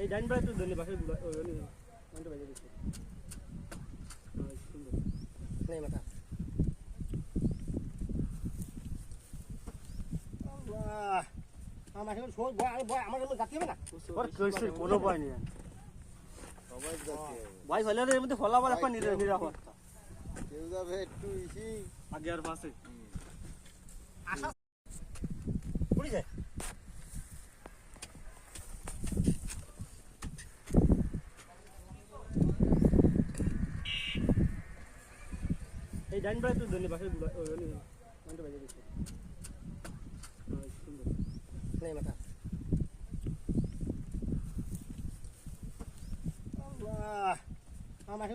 ডাইন পায়ে তো ধরলে বাসে ওই মানটা বাজে দিচ্ছে সুন্দর নেই মাথা আল্লাহ আমার এখন শোল ভয় আমার জন্য জাতি হবে না ওর কইছে কোনো ভয় নেই সবাই জাতি ভাই ফেলে এর মধ্যে ফলাবার একটা নিরাপত্তা কেউ যাবে একটু ইসি আগে আর পাশে আশা পড়ি যায় এই ডাইন পায়ে তো ধরলে বাসে ওই মানটা বাজে দিচ্ছে সুন্দর নেই মাথা আল্লাহ আমার